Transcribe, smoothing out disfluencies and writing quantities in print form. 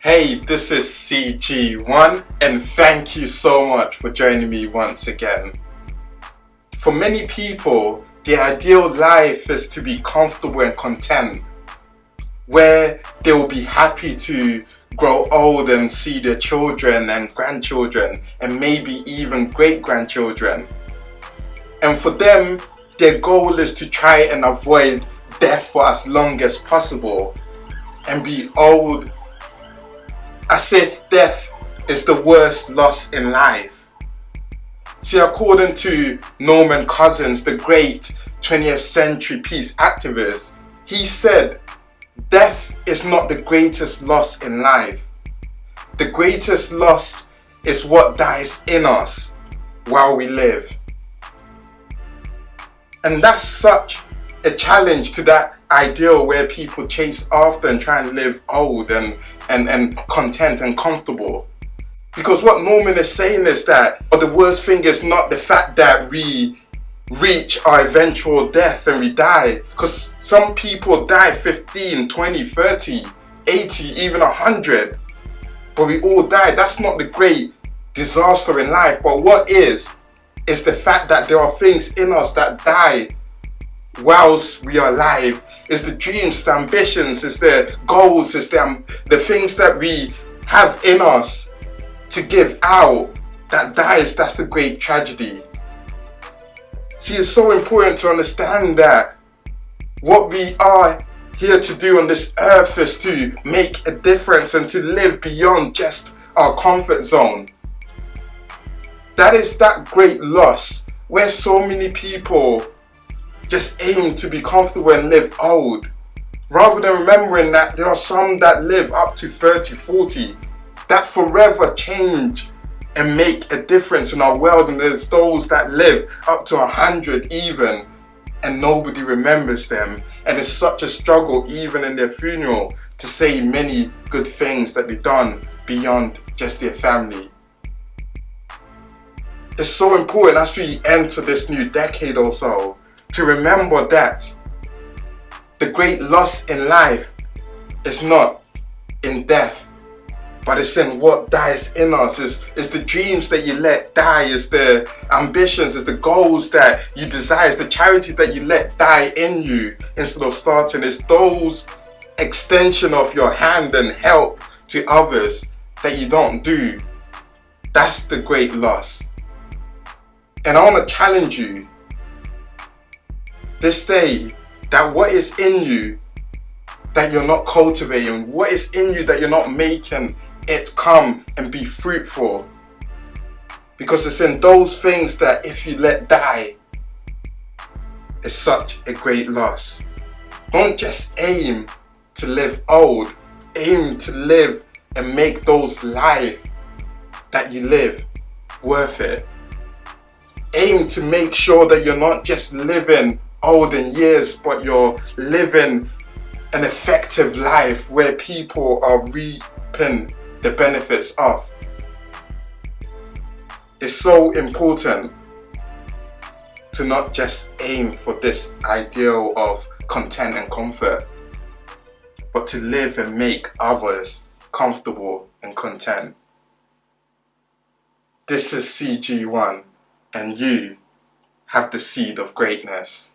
Hey, this is CG1 and thank you so much for joining me once again. For many people, the ideal life is to be comfortable and content, where they will be happy to grow old and see their children and grandchildren and maybe even great-grandchildren. And for them, their goal is to try and avoid death for as long as possible and be old as if death is the worst loss in life. See, according to Norman Cousins, the great 20th century peace activist, he said, death is not the greatest loss in life. The greatest loss is what dies in us while we live. And that's such a challenge to that ideal where people chase after and try and live old and content and comfortable. Because what Norman is saying is that the worst thing is not the fact that we reach our eventual death and we die. Because some people die 15, 20, 30, 80, even 100. But we all die. That's not the great disaster in life. But what is the fact that there are things in us that die whilst we are alive. It's the dreams, the ambitions, it's the goals, it's the things that we have in us to give out that dies. That's the great tragedy. See, it's so important to understand that what we are here to do on this earth is to make a difference and to live beyond just our comfort zone. That is that great loss where so many people just aim to be comfortable and live old, rather than remembering that there are some that live up to 30, 40, that forever change and make a difference in our world, and there's those that live up to 100 even, and nobody remembers them, and it's such a struggle even in their funeral to say many good things that they've done beyond just their family. It's so important as we enter this new decade or so to remember that the great loss in life is not in death, but it's in what dies in us. It's the dreams that you let die, it's the ambitions, it's the goals that you desire, it's the charity that you let die in you instead of starting. It's those extension of your hand and help to others that you don't do. That's the great loss. And I want to challenge you this day that what is in you that you're not cultivating, what is in you that you're not making it come and be fruitful. Because it's in those things that if you let die, it's such a great loss. Don't just aim to live old, aim to live and make those lives that you live worth it. Aim to make sure that you're not just living old in years, but you're living an effective life where people are reaping the benefits of. It's so important to not just aim for this ideal of content and comfort, but to live and make others comfortable and content. This is CG1, and you have the seed of greatness.